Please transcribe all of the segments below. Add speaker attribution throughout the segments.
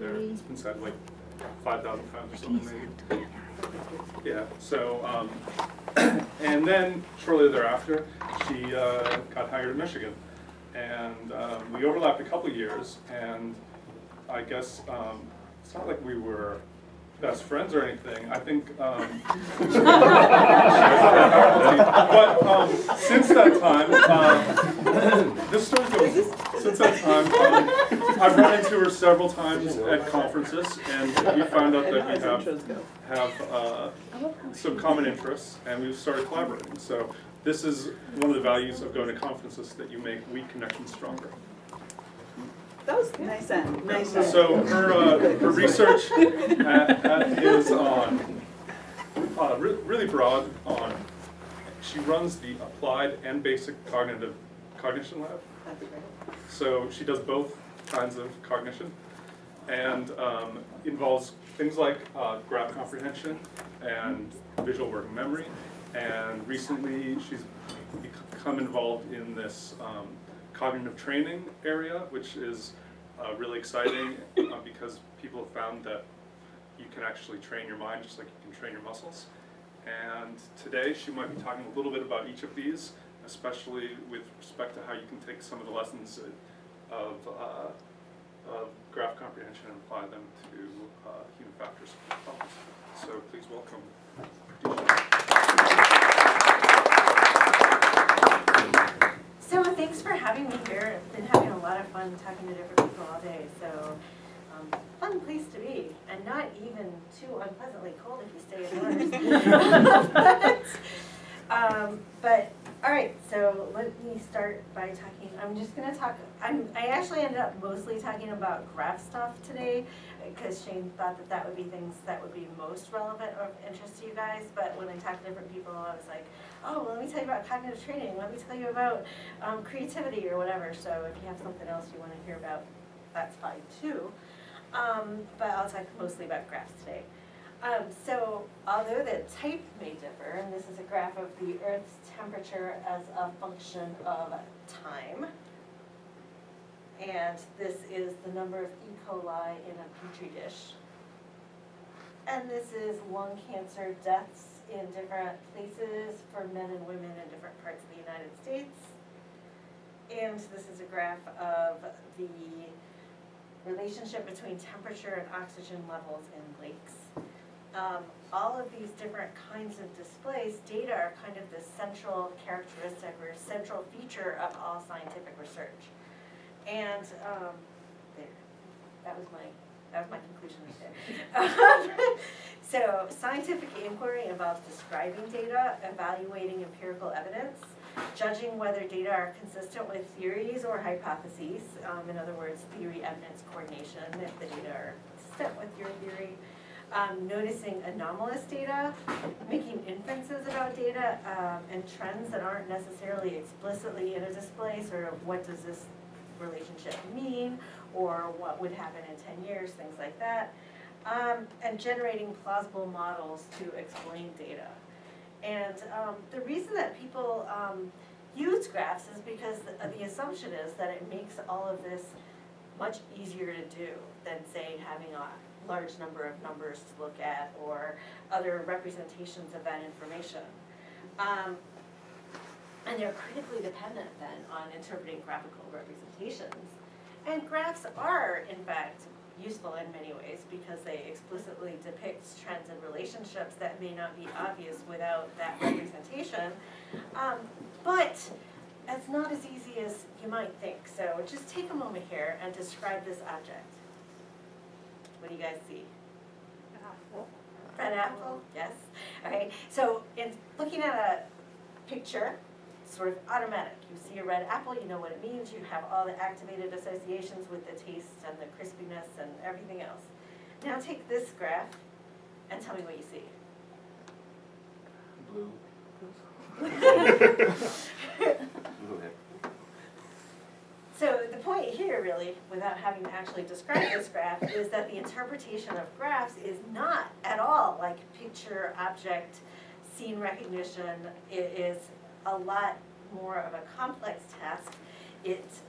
Speaker 1: there. It's been said like 5,000 times or something maybe. Yeah, so, and then shortly thereafter, she got hired in Michigan. And we overlapped a couple years, and I guess it's not like we were best friends or anything. I think, but since that time, this story goes, since that time, I've run into her several times at conferences, and we found out that we have some common interests, and we've started collaborating. So this is one of the values of going to conferences, that you make weak connections stronger.
Speaker 2: That was nice end. Nice end.
Speaker 1: So her research is on really broad. On she runs the Applied and Basic Cognition Lab.
Speaker 2: That's great.
Speaker 1: So she does both kinds of cognition, and involves things like graph comprehension and visual working memory. And recently, she's become involved in this cognitive training area, which is really exciting because people have found that you can actually train your mind just like you can train your muscles. And today she might be talking a little bit about each of these, especially with respect to how you can take some of the lessons of graph comprehension and apply them to human factors problems. So please welcome Disha.
Speaker 3: So thanks for having me here. I've been having a lot of fun talking to different people all day. So fun place to be, and not even too unpleasantly cold if you stay indoors. But all right, so let me start by talking. I'm just going to talk. I actually ended up mostly talking about graph stuff today because Shane thought that that would be things that would be most relevant or of interest to you guys. But when I talked to different people, I was like, oh, well, let me tell you about cognitive training. Let me tell you about creativity or whatever. So if you have something else you want to hear about, that's fine too. But I'll talk mostly about graphs today. So although the type may differ, and this is a graph of the Earth's temperature as a function of time, and this is the number of E. coli in a petri dish, and this is lung cancer deaths in different places for men and women in different parts of the United States, and this is a graph of the relationship between temperature and oxygen levels in lakes. All of these different kinds of displays, data are kind of the central characteristic or central feature of all scientific research. And there, that was my conclusion right there. So scientific inquiry involves describing data, evaluating empirical evidence, judging whether data are consistent with theories or hypotheses. In other words, theory-evidence coordination, if the data are consistent with your theory. Noticing anomalous data, making inferences about data and trends that aren't necessarily explicitly in a display, sort of what does this relationship mean, or what would happen in 10 years, things like that. And generating plausible models to explain data. And the reason that people use graphs is because the assumption is that it makes all of this much easier to do than, say, having a large number of numbers to look at or other representations of that information. And they're critically dependent then on interpreting graphical representations. And graphs are, in fact, useful in many ways because they explicitly depict trends and relationships that may not be obvious without that representation. But it's not as easy as you might think. So just take a moment here and describe this object. What do you guys see?
Speaker 2: An apple.
Speaker 3: An apple, yes. Okay, so in looking at a picture, sort of automatic. You see a red apple, you know what it means. You have all the activated associations with the taste and the crispiness and everything else. Now take this graph and tell me what you see.
Speaker 1: Blue.
Speaker 3: So the point here, really, without having to actually describe this graph, is that the interpretation of graphs is not at all like picture, object, scene recognition. It is a lot more of a complex task. It's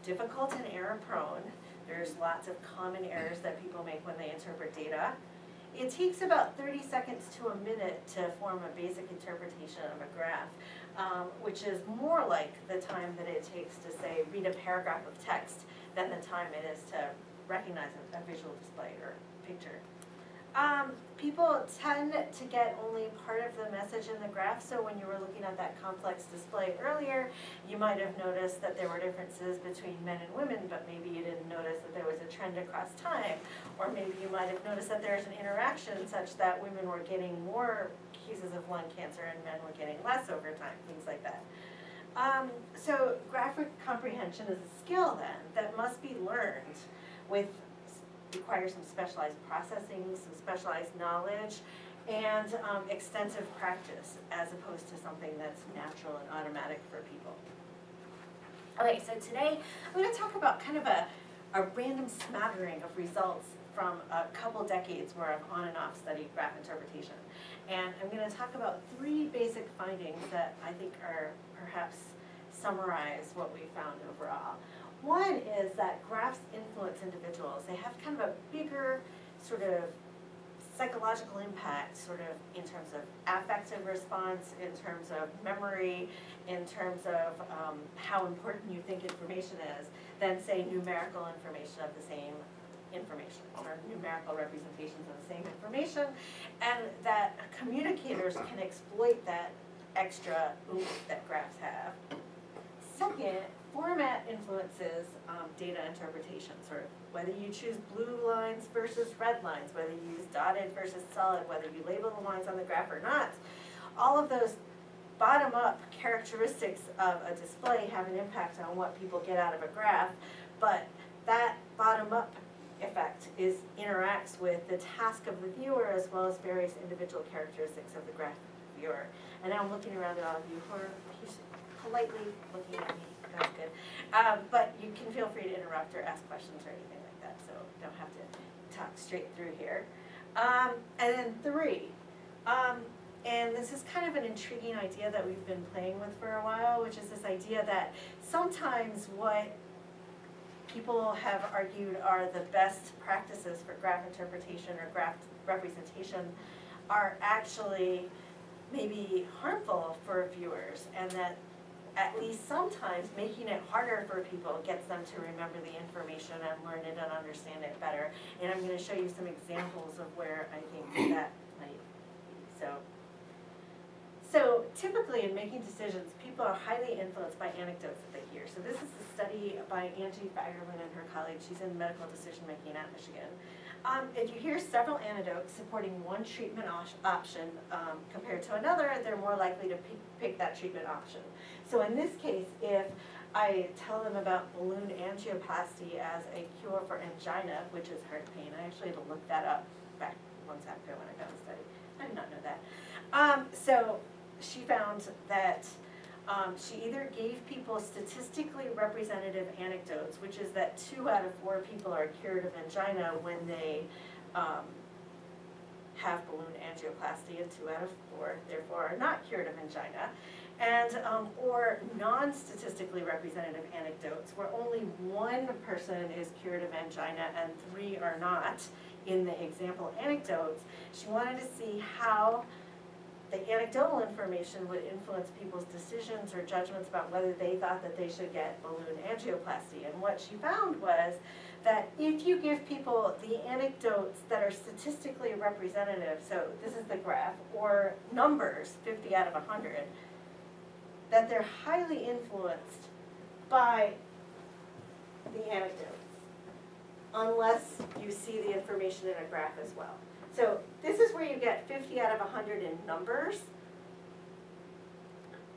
Speaker 3: difficult and error prone. There's lots of common errors that people make when they interpret data. It takes about 30 seconds to a minute to form a basic interpretation of a graph, which is more like the time that it takes to, say, read a paragraph of text than the time it is to recognize a visual display or picture. People tend to get only part of the message in the graph, so when you were looking at that complex display earlier, you might have noticed that there were differences between men and women, but maybe you didn't notice that there was a trend across time. Or maybe you might have noticed that there's an interaction such that women were getting more cases of lung cancer and men were getting less over time, things like that. So graphic comprehension is a skill then that must be learned requires some specialized processing, some specialized knowledge, and extensive practice as opposed to something that's natural and automatic for people. Okay, so today I'm going to talk about kind of a random smattering of results from a couple decades where I've on and off studied graph interpretation. And I'm going to talk about 3 basic findings that I think are perhaps summarize what we found overall. One is that graphs influence individuals. They have kind of a bigger sort of psychological impact, sort of in terms of affective response, in terms of memory, in terms of how important you think information is, than say numerical information of the same information, or numerical representations of the same information, and that communicators can exploit that extra oomph that graphs have. Second, format influences data interpretation, sort of whether you choose blue lines versus red lines, whether you use dotted versus solid, whether you label the lines on the graph or not. All of those bottom-up characteristics of a display have an impact on what people get out of a graph, but that bottom-up effect interacts with the task of the viewer as well as various individual characteristics of the graph viewer. And now I'm looking around at all of you who are politely looking at me. That's good. But you can feel free to interrupt or ask questions or anything like that, so don't have to talk straight through here. And then 3, and this is kind of an intriguing idea that we've been playing with for a while, which is this idea that sometimes what people have argued are the best practices for graph interpretation or graph representation are actually maybe harmful for viewers, and that at least sometimes making it harder for people gets them to remember the information and learn it and understand it better. And I'm going to show you some examples of where I think that might be. So typically in making decisions, people are highly influenced by anecdotes that they hear. So this is a study by Angie Fagerlund and her colleagues. She's in medical decision making at Michigan. If you hear several anecdotes supporting one treatment option compared to another, they're more likely to pick that treatment option. So in this case, if I tell them about balloon angioplasty as a cure for angina, which is heart pain, I actually had to look that up back months after when I found the study. I did not know that. So she found that she either gave people statistically representative anecdotes, which is that 2 out of 4 people are cured of angina when they have balloon angioplasty, and 2 out of 4 therefore are not cured of angina, and or non-statistically representative anecdotes where only 1 person is cured of angina and 3 are not in the example anecdotes. She wanted to see how the anecdotal information would influence people's decisions or judgments about whether they thought that they should get balloon angioplasty. And what she found was that if you give people the anecdotes that are statistically representative, so this is the graph, or numbers, 50 out of 100, that they're highly influenced by the anecdotes, unless you see the information in a graph as well. So this is where you get 50 out of 100 in numbers.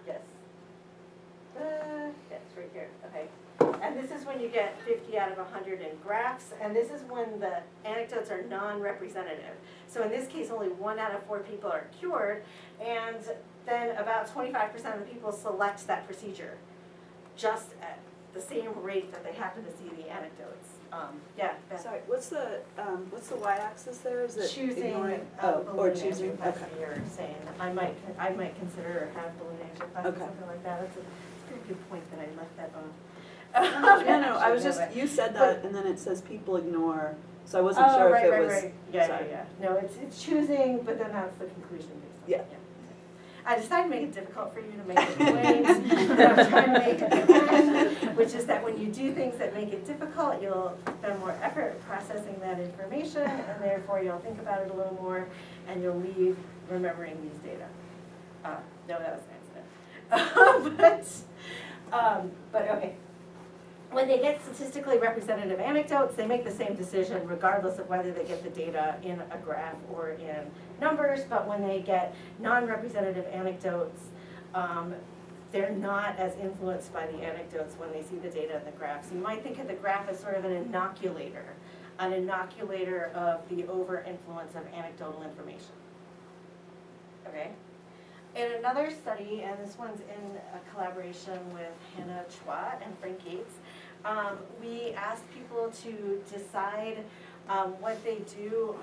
Speaker 3: Yes. Yes, right here. Okay. And this is when you get 50 out of 100 in graphs, and this is when the anecdotes are non-representative. So in this case, only 1 out of 4 people are cured, and then about 25% of the people select that procedure, just at the same rate that they happen to see the anecdotes. Yeah. Beth.
Speaker 2: Sorry, what's the y-axis there? Is it
Speaker 3: choosing
Speaker 2: ignoring?
Speaker 3: balloon
Speaker 2: Or choosing,
Speaker 3: angioplasty,
Speaker 2: okay.
Speaker 3: or saying I might consider have balloon angioplasty,
Speaker 2: Okay.
Speaker 3: something like that. It's a pretty good point that I left that
Speaker 2: No, I was just, you said that, and then it says people ignore, so I wasn't
Speaker 3: Oh,
Speaker 2: sure
Speaker 3: right,
Speaker 2: if it
Speaker 3: right,
Speaker 2: was.
Speaker 3: right. Yeah,
Speaker 2: sorry.
Speaker 3: No, it's choosing, but then that's the conclusion based on.
Speaker 2: Yeah.
Speaker 3: I decided to make it difficult for you to make the point that I'm trying to make again, which is that when you do things that make it difficult, you'll spend more effort processing that information, and therefore you'll think about it a little more, and you'll leave remembering these data. No, that was an accident. But okay. When they get statistically representative anecdotes, they make the same decision regardless of whether they get the data in a graph or in numbers, but when they get non-representative anecdotes, they're not as influenced by the anecdotes when they see the data in the graph. So you might think of the graph as sort of an inoculator of the over-influence of anecdotal information. Okay? In another study, and this one's in a collaboration with Hannah Chwat and Frank Gates, we asked people to decide what they do,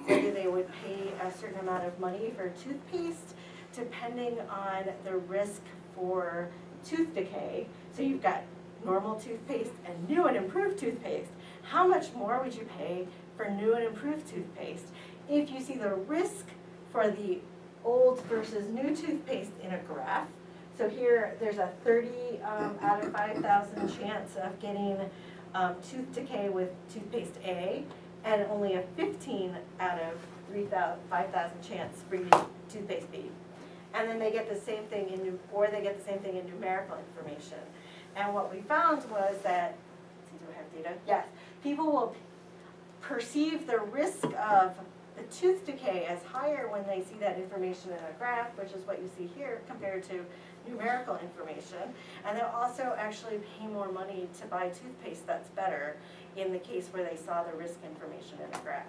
Speaker 3: whether they would pay a certain amount of money for toothpaste, depending on the risk for tooth decay. So you've got normal toothpaste and new and improved toothpaste. How much more would you pay for new and improved toothpaste if you see the risk for the old versus new toothpaste in a graph? So here, there's a 30 out of 5,000 chance of getting tooth decay with toothpaste A, and only a 15 out of 5,000 chance for using toothpaste B. And then they get the same thing in numerical information. And what we found was that, do I have data? Yes, people will perceive the risk of the tooth decay as higher when they see that information in a graph, which is what you see here, compared to numerical information. And they'll also actually pay more money to buy toothpaste that's better in the case where they saw the risk information in a graph.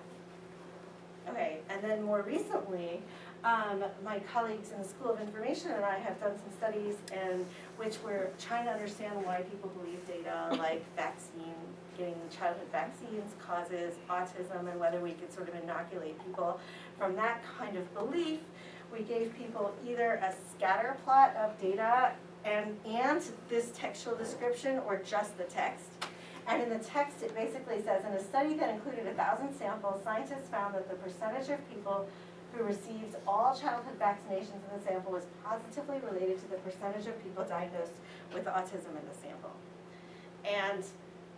Speaker 3: Okay, and then more recently, my colleagues in the School of Information and I have done some studies in which we're trying to understand why people believe data like getting childhood vaccines causes autism, and whether we could sort of inoculate people from that kind of belief. We gave people either a scatter plot of data and this textual description, or just the text. And in the text, it basically says, in a study that included 1,000 samples, scientists found that the percentage of people who received all childhood vaccinations in the sample was positively related to the percentage of people diagnosed with autism in the sample. And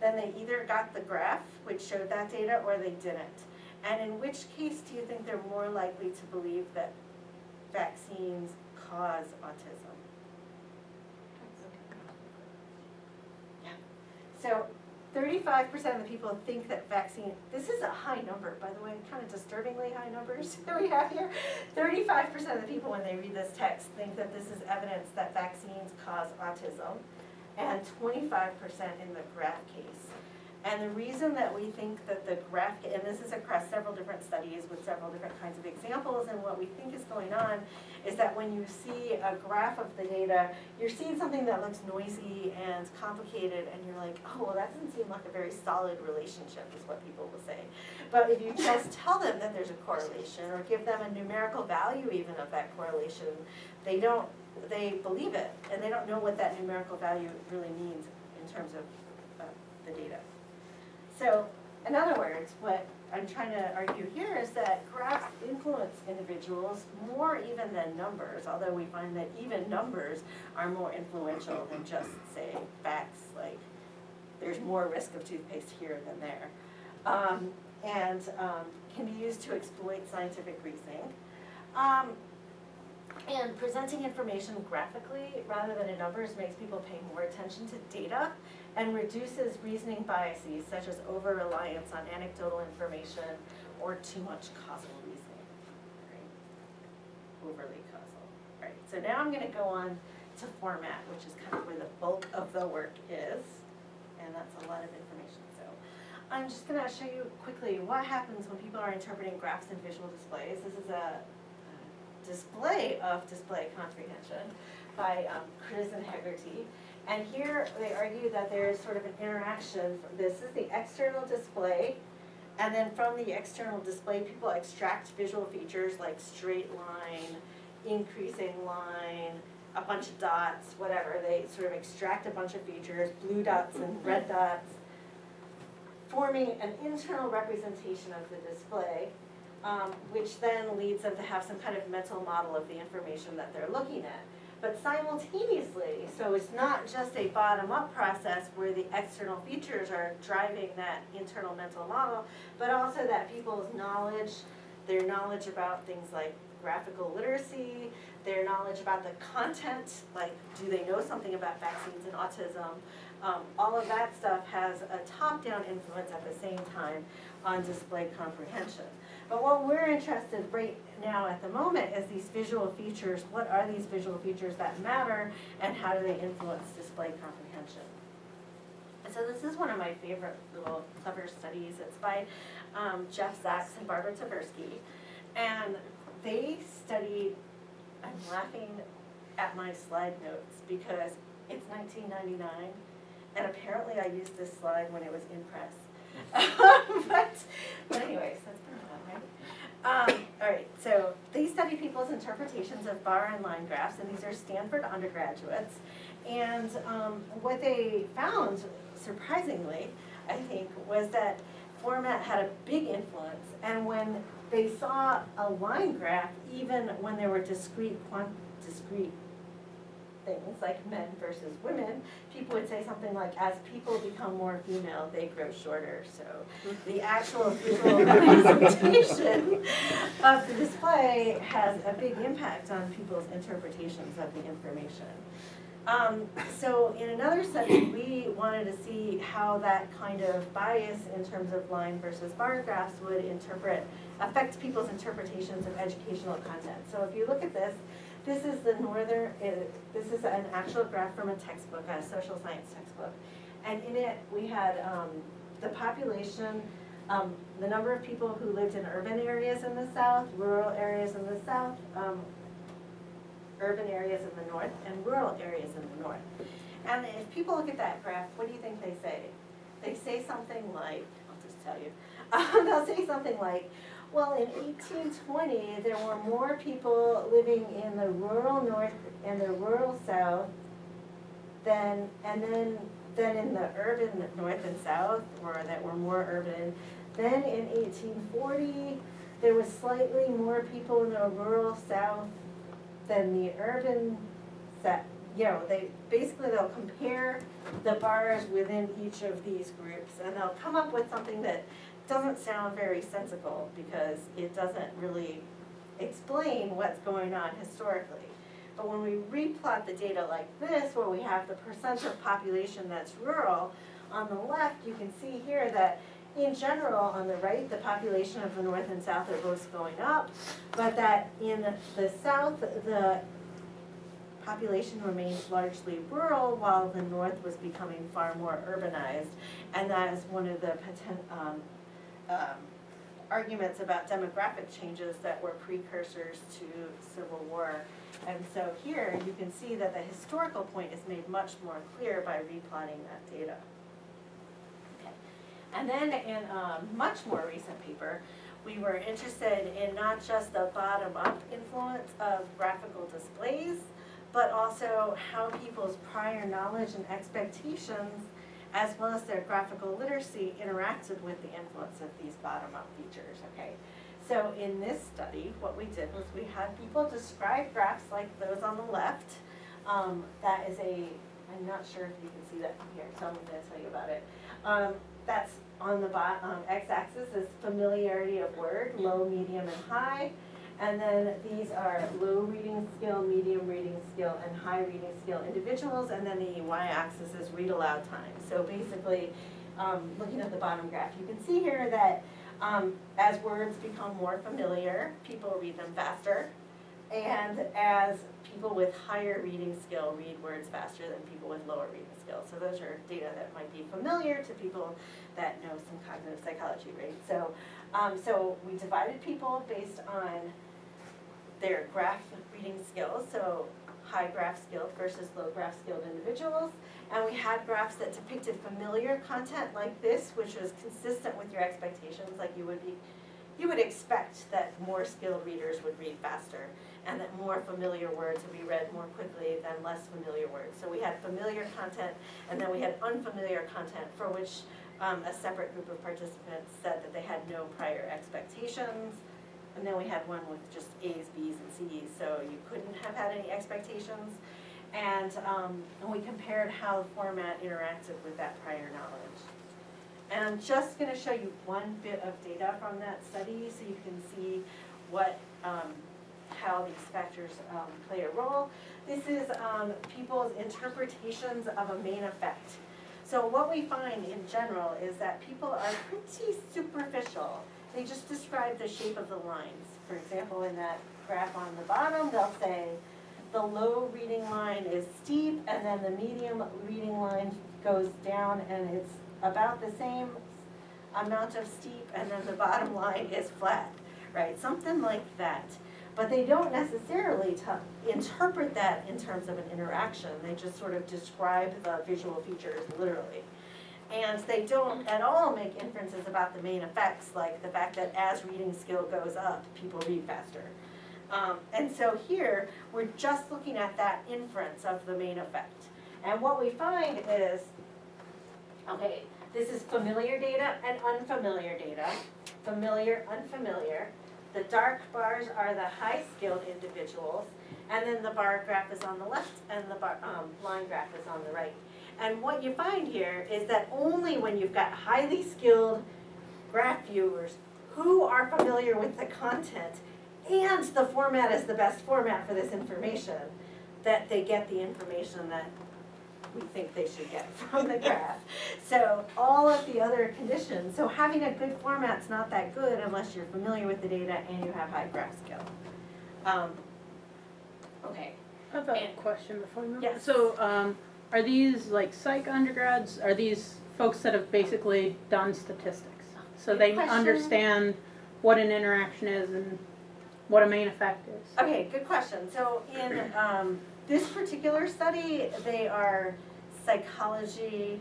Speaker 3: then they either got the graph, which showed that data, or they didn't. And in which case do you think they're more likely to believe that vaccines cause autism? Yeah. So 35% of the people think that this is a high number, by the way, kind of disturbingly high numbers that we have here. 35% of the people, when they read this text, think that this is evidence that vaccines cause autism, and 25% in the graph case. And the reason that we think that the graph, and this is across several different studies with several different kinds of examples, and what we think is going on is that when you see a graph of the data, you're seeing something that looks noisy and complicated, and you're like, oh, well, that doesn't seem like a very solid relationship, is what people will say. But if you just tell them that there's a correlation, or give them a numerical value even of that correlation, they believe it, and they don't know what that numerical value really means in terms of the data. So, in other words, what I'm trying to argue here is that graphs influence individuals more even than numbers, although we find that even numbers are more influential than just, say, facts, like there's more risk of toothpaste here than there, and can be used to exploit scientific reasoning. And presenting information graphically rather than in numbers makes people pay more attention to data and reduces reasoning biases such as over-reliance on anecdotal information or too much causal reasoning, right? Overly causal. All right, so now I'm going to go on to format, which is kind of where the bulk of the work is, and that's a lot of information. So I'm just going to show you quickly what happens when people are interpreting graphs and visual displays. This is a display of display comprehension by Kriz and Hegarty. And here they argue that there is sort of an interaction. This is the external display, and then from the external display, people extract visual features like straight line, increasing line, a bunch of dots, whatever. They sort of extract a bunch of features, blue dots and red dots, forming an internal representation of the display, which then leads them to have some kind of mental model of the information that they're looking at. But simultaneously, so it's not just a bottom-up process where the external features are driving that internal mental model, but also that people's knowledge, their knowledge about things like graphical literacy, their knowledge about the content, like do they know something about vaccines and autism, all of that stuff has a top-down influence at the same time on display comprehension. But what we're interested right now at the moment is these visual features. What are these visual features that matter, and how do they influence display comprehension? And so this is one of my favorite little clever studies. It's by Jeff Sachs and Barbara Tversky. And they studied, I'm laughing at my slide notes because it's 1999, and apparently I used this slide when it was in press. but anyways, that's pretty fun, right? All right, so they study people's interpretations of bar and line graphs, and these are Stanford undergraduates. And what they found, surprisingly, I think, was that format had a big influence. And when they saw a line graph, even when there were discrete things like men versus women, people would say something like, as people become more female, they grow shorter. So the actual visual representation of the display has a big impact on people's interpretations of the information. So in another study, we wanted to see how that kind of bias in terms of line versus bar graphs would affect people's interpretations of educational content. So if you look at this, this is this is an actual graph from a textbook, a social science textbook. And in it, we had the population, the number of people who lived in urban areas in the South, rural areas in the South, urban areas in the North, and rural areas in the North. And if people look at that graph, what do you think they say? They say something like, I'll just tell you, they'll say something like, well, in 1820, there were more people living in the rural North and the rural South than in the urban North and South, or that were more urban. Then in 1840, there was slightly more people in the rural South than the urban South. You know, they'll compare the bars within each of these groups, and they'll come up with something that doesn't sound very sensible because it doesn't really explain what's going on historically. But when we replot the data like this, where we have the percent of population that's rural, on the left you can see here that in general, on the right, the population of the North and South are both going up, but that in the South, the population remains largely rural, while the North was becoming far more urbanized. And that is one of the arguments about demographic changes that were precursors to Civil War. And so here you can see that the historical point is made much more clear by replotting that data. Okay. And then in a much more recent paper, we were interested in not just the bottom-up influence of graphical displays, but also how people's prior knowledge and expectations, as well as their graphical literacy, interacted with the influence of these bottom-up features, okay? So in this study, what we did was we had people describe graphs like those on the left. That is I'm not sure if you can see that from here, so I'm gonna tell you about it. That's on the x-axis is familiarity of word, low, medium, and high. And then these are low reading skill, medium reading skill, and high reading skill individuals. And then the y-axis is read aloud time. So basically, looking at the bottom graph, you can see here that as words become more familiar, people read them faster. And as people with higher reading skill read words faster than people with lower reading skill. So those are data that might be familiar to people that know some cognitive psychology, right? So, so we divided people based on their graph reading skills, so high graph skilled versus low graph skilled individuals. And we had graphs that depicted familiar content like this, which was consistent with your expectations, like you would be you would expect that more skilled readers would read faster, and that more familiar words would be read more quickly than less familiar words. So we had familiar content, and then we had unfamiliar content for which a separate group of participants said that they had no prior expectations. And then we had one with just A's, B's, and C's, so you couldn't have had any expectations. And we compared how the format interacted with that prior knowledge. And I'm just going to show you one bit of data from that study so you can see what, how these factors play a role. This is people's interpretations of a main effect. So what we find in general is that people are pretty superficial. They just describe the shape of the lines. For example, in that graph on the bottom, they'll say the low reading line is steep, and then the medium reading line goes down, and it's about the same amount of steep, and then the bottom line is flat, right? Something like that. But they don't necessarily interpret that in terms of an interaction. They just sort of describe the visual features literally. And they don't at all make inferences about the main effects, like the fact that as reading skill goes up, people read faster. And so here, we're just looking at that inference of the main effect. And what we find is, okay, this is familiar data and unfamiliar data. Familiar, unfamiliar. The dark bars are the high-skilled individuals, and then the bar graph is on the left, and the line graph is on the right. And what you find here is that only when you've got highly skilled graph viewers who are familiar with the content and the format is the best format for this information, that they get the information that we think they should get from the graph. So all of the other conditions, so having a good format's not that good unless you're familiar with the data and you have high graph skill. Okay.
Speaker 4: I have a question before we move.
Speaker 3: Yes.
Speaker 4: So are these like psych undergrads? Are these folks that have basically done statistics? So
Speaker 3: Good
Speaker 4: they
Speaker 3: question.
Speaker 4: understand what an interaction is and what a main effect is?
Speaker 3: Okay, good question. So in this particular study, they are psychology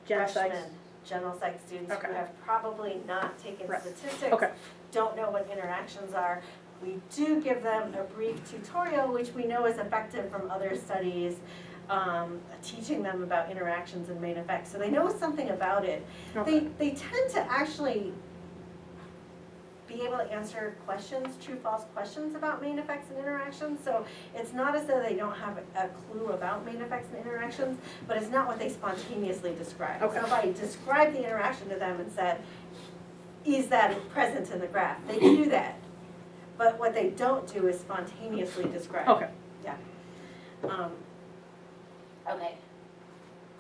Speaker 4: Gen
Speaker 3: freshmen,
Speaker 4: psychs?
Speaker 3: general psych students
Speaker 4: Okay.
Speaker 3: who have probably not taken
Speaker 4: Right.
Speaker 3: statistics,
Speaker 4: Okay.
Speaker 3: don't know what interactions are. We do give them a brief tutorial, which we know is effective from other studies, teaching them about interactions and main effects. So they know something about it.
Speaker 4: Okay.
Speaker 3: They tend to actually be able to answer questions, true, false questions about main effects and interactions. So it's not as though they don't have a clue about main effects and interactions, but it's not what they spontaneously describe.
Speaker 4: Okay.
Speaker 3: So if I describe the interaction to them and said, is that present in the graph? They can do that. But what they don't do is spontaneously describe.
Speaker 4: Okay.
Speaker 3: Yeah. Okay.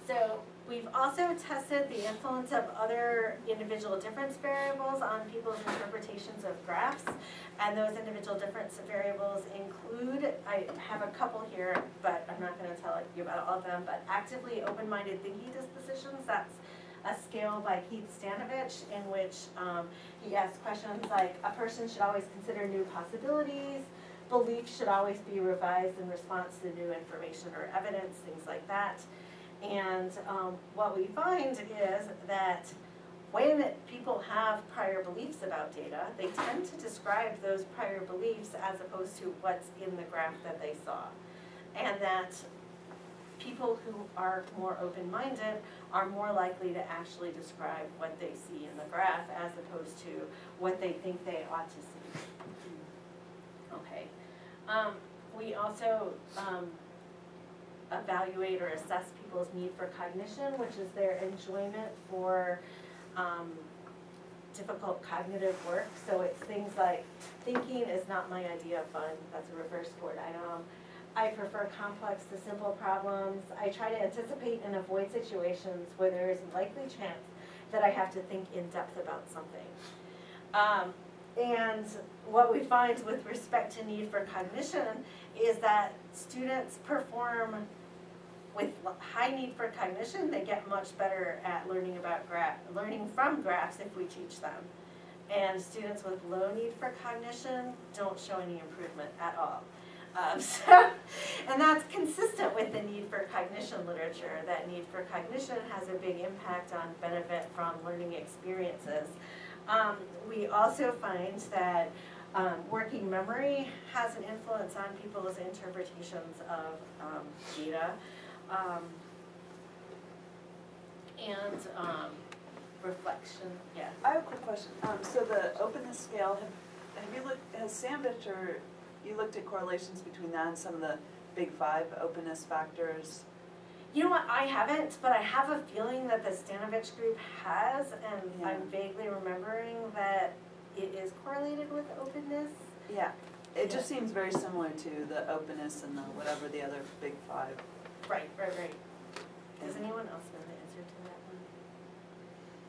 Speaker 3: So we've also tested the influence of other individual difference variables on people's interpretations of graphs. And those individual difference variables include, I have a couple here, but I'm not going to tell you about all of them, but actively open-minded thinking dispositions. That's a scale by Keith Stanovich in which he asks questions like, a person should always consider new possibilities, beliefs should always be revised in response to new information or evidence, things like that. And what we find is that when people have prior beliefs about data, they tend to describe those prior beliefs as opposed to what's in the graph that they saw. And that people who are more open-minded are more likely to actually describe what they see in the graph as opposed to what they think they ought to see. Okay. We also evaluate or assess people's need for cognition, which is their enjoyment for difficult cognitive work. So it's things like, thinking is not my idea of fun. That's a reverse scored item. I prefer complex to simple problems. I try to anticipate and avoid situations where there is a likely chance that I have to think in depth about something. And what we find with respect to need for cognition is that students perform with high need for cognition. They get much better at learning from graphs if we teach them. And students with low need for cognition don't show any improvement at all. And that's consistent with the need for cognition literature. That need for cognition has a big impact on benefit from learning experiences. We also find that working memory has an influence on people's interpretations of data. And reflection, yeah.
Speaker 2: I have a quick question. So the openness scale, have you looked, has Sandwich or you looked at correlations between that and some of the big five openness factors?
Speaker 3: You know what, I haven't, but I have a feeling that the Stanovich group has, and
Speaker 2: Yeah.
Speaker 3: I'm vaguely remembering that it is correlated with openness.
Speaker 2: Yeah, it just seems very similar to the openness and the whatever the other big five.
Speaker 3: Right. Does anyone else know the answer to that one?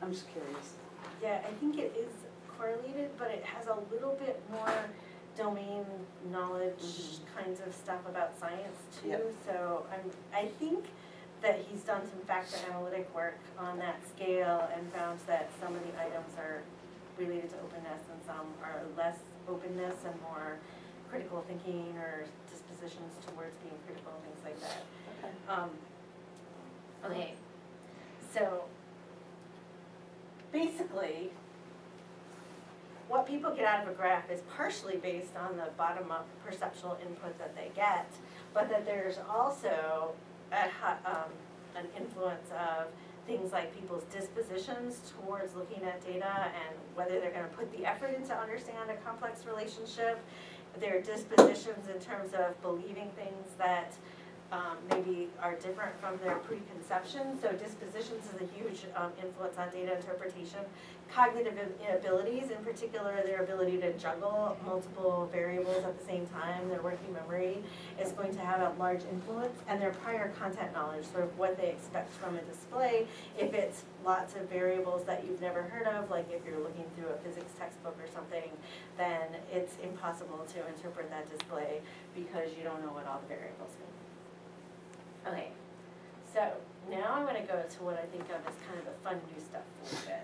Speaker 2: I'm just curious.
Speaker 3: Yeah, I think it is correlated, but it has a little bit more domain knowledge kinds of stuff about science too.
Speaker 2: Yep.
Speaker 3: So I think that he's done some factor analytic work on that scale and found that some of the items are related to openness and some are less openness and more critical thinking or dispositions towards being critical, things like that.
Speaker 2: Okay.
Speaker 3: Okay, so basically, what people get out of a graph is partially based on the bottom-up perceptual input that they get, but that there's also an influence of things like people's dispositions towards looking at data and whether they're gonna put the effort in to understand a complex relationship, their dispositions in terms of believing things that maybe are different from their preconceptions. So dispositions is a huge influence on data interpretation. Cognitive abilities, in particular their ability to juggle multiple variables at the same time, their working memory is going to have a large influence, and their prior content knowledge, sort of what they expect from a display. If it's lots of variables that you've never heard of, like if you're looking through a physics textbook or something, then it's impossible to interpret that display because you don't know what all the variables mean. Okay, so now I'm going to go to what I think of as kind of the fun new stuff a little bit.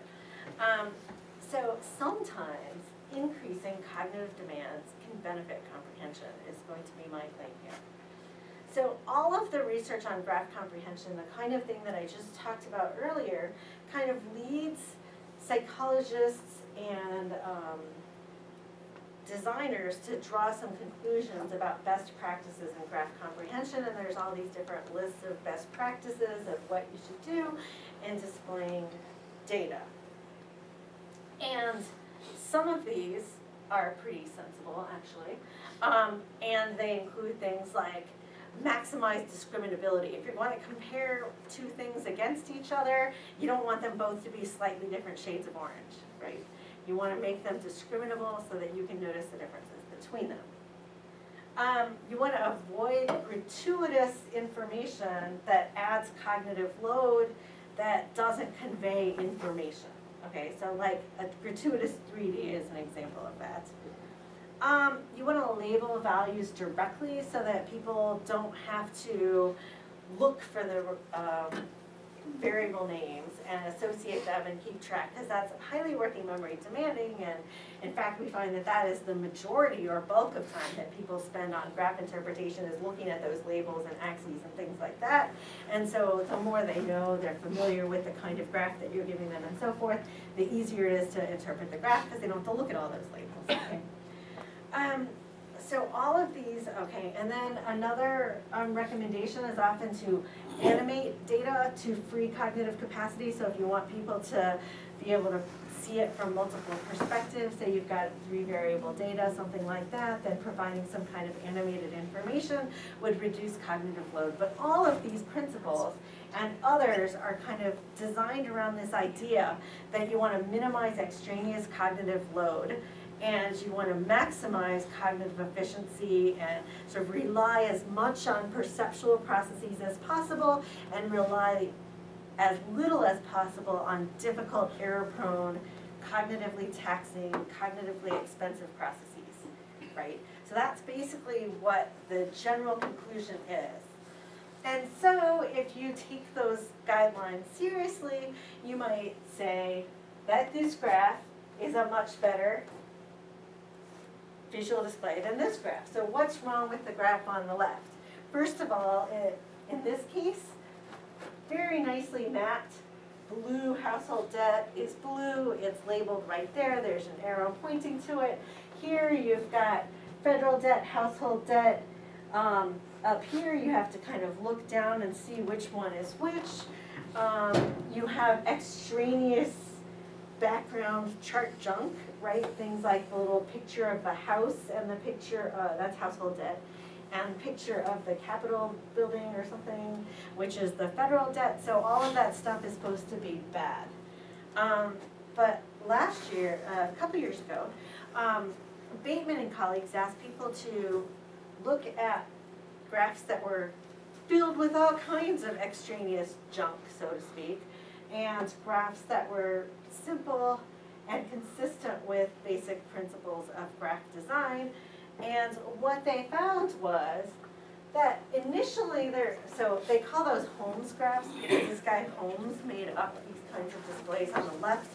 Speaker 3: So sometimes increasing cognitive demands can benefit comprehension is going to be my claim here. So all of the research on graph comprehension, the kind of thing that I just talked about earlier, kind of leads psychologists and designers to draw some conclusions about best practices in graph comprehension, and there's all these different lists of best practices of what you should do in displaying data. And some of these are pretty sensible, actually, and they include things like maximize discriminability. If you're going to compare two things against each other, you don't want them both to be slightly different shades of orange, right? You want to make them discriminable so that you can notice the differences between them. You want to avoid gratuitous information that adds cognitive load that doesn't convey information. Okay, so like a gratuitous 3D is an example of that. You want to label values directly so that people don't have to look for the variable names and associate them and keep track, because that's highly working memory demanding, and in fact we find that that is the majority or bulk of time that people spend on graph interpretation, is looking at those labels and axes and things like that. And so the more they know, they're familiar with the kind of graph that you're giving them and so forth, the easier it is to interpret the graph because they don't have to look at all those labels. Okay? So all of these, okay, and then another recommendation is often to animate data to free cognitive capacity. So if you want people to be able to see it from multiple perspectives, say you've got 3 variable data, something like that, then providing some kind of animated information would reduce cognitive load. But all of these principles and others are kind of designed around this idea that you want to minimize extraneous cognitive load, and you want to maximize cognitive efficiency and sort of rely as much on perceptual processes as possible and rely as little as possible on difficult, error-prone, cognitively taxing, cognitively expensive processes, right? So that's basically what the general conclusion is. And so if you take those guidelines seriously, you might say that this graph is a much better visual display than this graph. So what's wrong with the graph on the left? First of all, in this case, very nicely mapped blue household debt is blue, it's labeled right there, there's an arrow pointing to it. Here you've got federal debt, household debt. Up here you have to kind of look down and see which one is which. You have extraneous background chart junk, right? Things like the little picture of the house and the picture, that's household debt, and picture of the Capitol building or something, which is the federal debt. So all of that stuff is supposed to be bad. But last year, a couple years ago, Bateman and colleagues asked people to look at graphs that were filled with all kinds of extraneous junk, so to speak, and graphs that were simple and consistent with basic principles of graph design. And what they found was that initially so they call those Holmes graphs because this guy Holmes made up these kinds of displays on the left.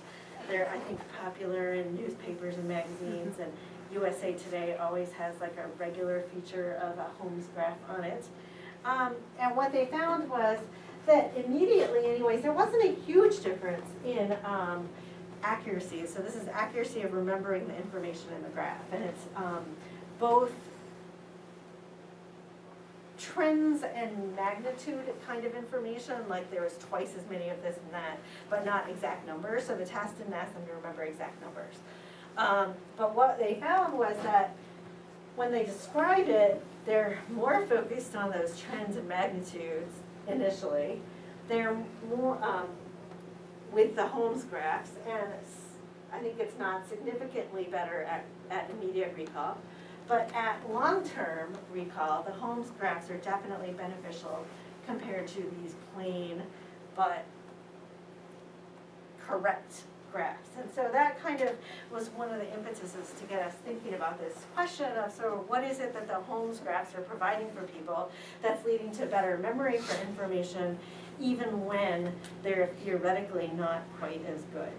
Speaker 3: They're, I think, popular in newspapers and magazines, and USA Today always has like a regular feature of a Holmes graph on it. And what they found was that immediately, anyways, there wasn't a huge difference in accuracy. So this is accuracy of remembering the information in the graph, and it's both trends and magnitude kind of information, like there was twice as many of this and that, but not exact numbers. So the task didn't ask them to remember exact numbers. But what they found was that when they described it, they're more focused on those trends and magnitudes initially. They're more with the Holmes graphs, and I think it's not significantly better at immediate recall. But at long-term recall, the Holmes graphs are definitely beneficial compared to these plain but correct graphs. And so that kind of was one of the impetuses to get us thinking about this question of sort of what is it that the Holmes graphs are providing for people that's leading to better memory for information even when they're theoretically not quite as good.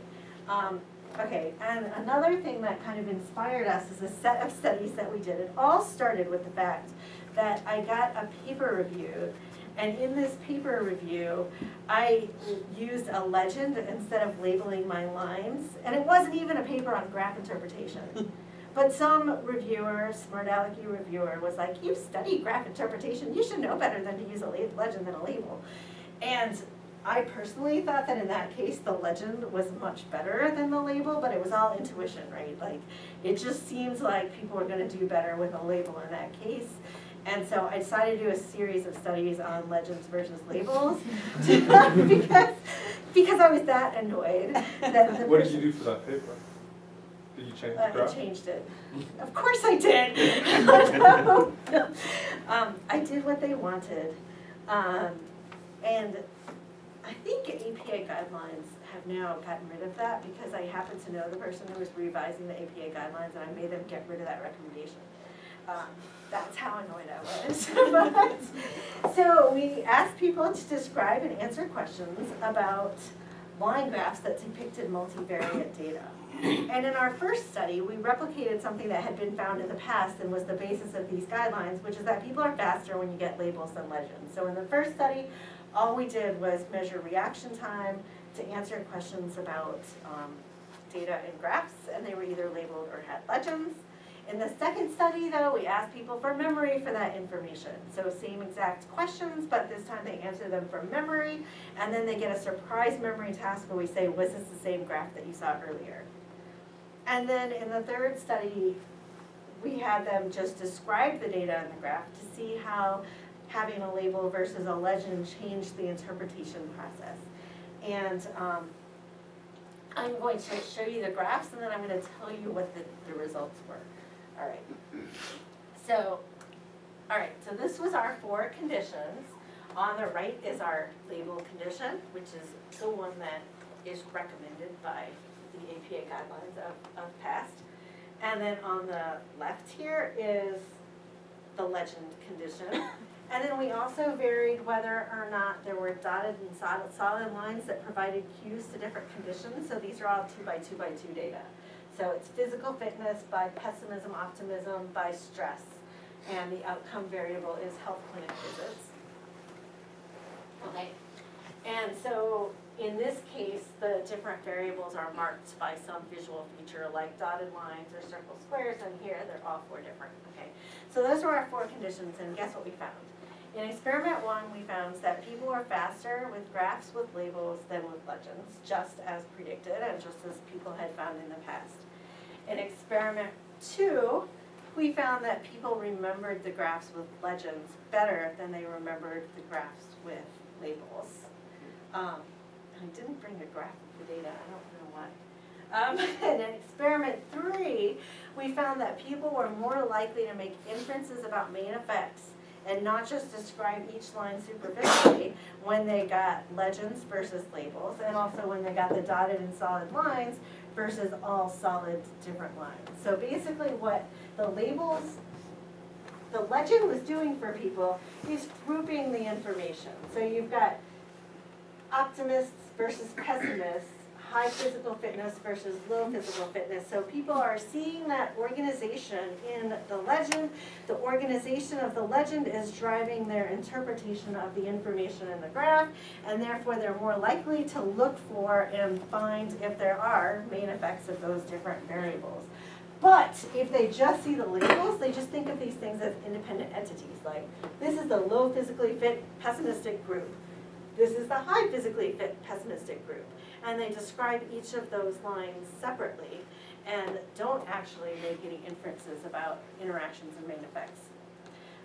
Speaker 3: Okay, and another thing that kind of inspired us is a set of studies that we did. It all started with the fact that I got a paper review, and in this paper review, I used a legend instead of labeling my lines, and it wasn't even a paper on graph interpretation. But some reviewer, smart alecky reviewer, was like, you study graph interpretation, you should know better than to use a legend than a label. And I personally thought that in that case the legend was much better than the label, but it was all intuition, right? Like, it just seems like people are going to do better with a label in that case. And so I decided to do a series of studies on legends versus labels because I was that annoyed. That
Speaker 1: What did you do for that paper? Did you change the graph?
Speaker 3: I changed it. Of course I did. I did what they wanted. And I think APA guidelines have now gotten rid of that because I happen to know the person who was revising the APA guidelines, and I made them get rid of that recommendation. That's how annoyed I was. So we asked people to describe and answer questions about line graphs that depicted multivariate data. And in our first study, we replicated something that had been found in the past and was the basis of these guidelines, which is that people are faster when you get labels than legends. So in the first study, all we did was measure reaction time to answer questions about data in graphs, and they were either labeled or had legends. In the second study, though, we asked people for memory for that information. So same exact questions, but this time they answer them from memory, and then they get a surprise memory task where we say, was this the same graph that you saw earlier? And then in the third study, we had them just describe the data in the graph to see how having a label versus a legend changed the interpretation process. And I'm going to show you the graphs, and then I'm going to tell you what the results were. All right, so this was our 4 conditions. On the right is our label condition, which is the one that is recommended by the APA guidelines of past. And then on the left here is the legend condition. And then we also varied whether or not there were dotted and solid lines that provided cues to different conditions. So these are all 2 by 2 by 2 data. So it's physical fitness by pessimism, optimism, by stress. And the outcome variable is health clinic visits. Okay. And so In this case, the different variables are marked by some visual feature like dotted lines or circle squares, and here they're all 4 different, okay? So those were our 4 conditions, and guess what we found? In experiment 1, we found that people were faster with graphs with labels than with legends, just as predicted and just as people had found in the past. In experiment 2, we found that people remembered the graphs with legends better than they remembered the graphs with labels. I didn't bring a graph of the data, I don't know why. And in experiment 3, we found that people were more likely to make inferences about main effects and not just describe each line superficially when they got legends versus labels, and also when they got the dotted and solid lines versus all solid different lines. So basically what the legend was doing for people is grouping the information. So you've got optimists versus pessimists, high physical fitness versus low physical fitness. So people are seeing that organization in the legend. The organization of the legend is driving their interpretation of the information in the graph, and therefore they're more likely to look for and find if there are main effects of those different variables. But if they just see the labels, they just think of these things as independent entities. Like, this is the low physically fit pessimistic group. This is the high physically fit pessimistic group. And they describe each of those lines separately and don't actually make any inferences about interactions and main effects.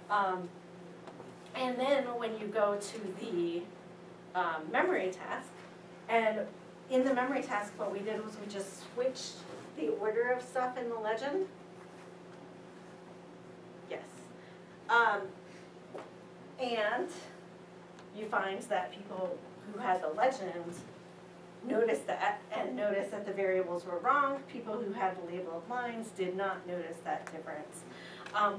Speaker 3: And then when you go to the memory task, and in the memory task what we did was we just switched the order of stuff in the legend. Yes. And you find that people who had the legend noticed that and noticed that the variables were wrong. People who had the labeled lines did not notice that difference.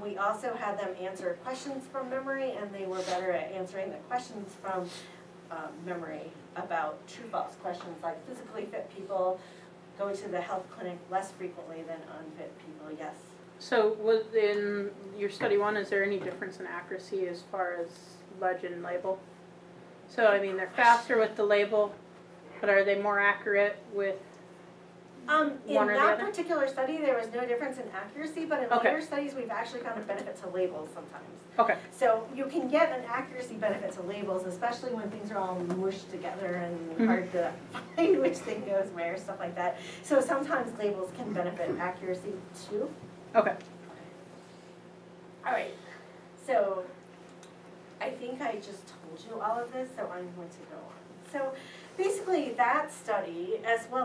Speaker 3: We also had them answer questions from memory, and they were better at answering the questions from memory about true-false questions like physically fit people go to the health clinic less frequently than unfit people. Yes?
Speaker 4: So in your study 1, is there any difference in accuracy as far as legend label? So I mean, they're faster with the label, but are they more accurate with
Speaker 3: In
Speaker 4: one or the
Speaker 3: that
Speaker 4: other?
Speaker 3: particular study, there was no difference in accuracy, but in
Speaker 4: Okay.
Speaker 3: later studies, we've actually found a benefit to labels sometimes.
Speaker 4: Okay.
Speaker 3: So you can get an accuracy benefit to labels, especially when things are all mushed together and hard to find which thing goes where, stuff like that. So sometimes labels can benefit accuracy too.
Speaker 4: Okay.
Speaker 3: All right, so I think I just told you all of this, so I'm going to go on. So basically that study, as well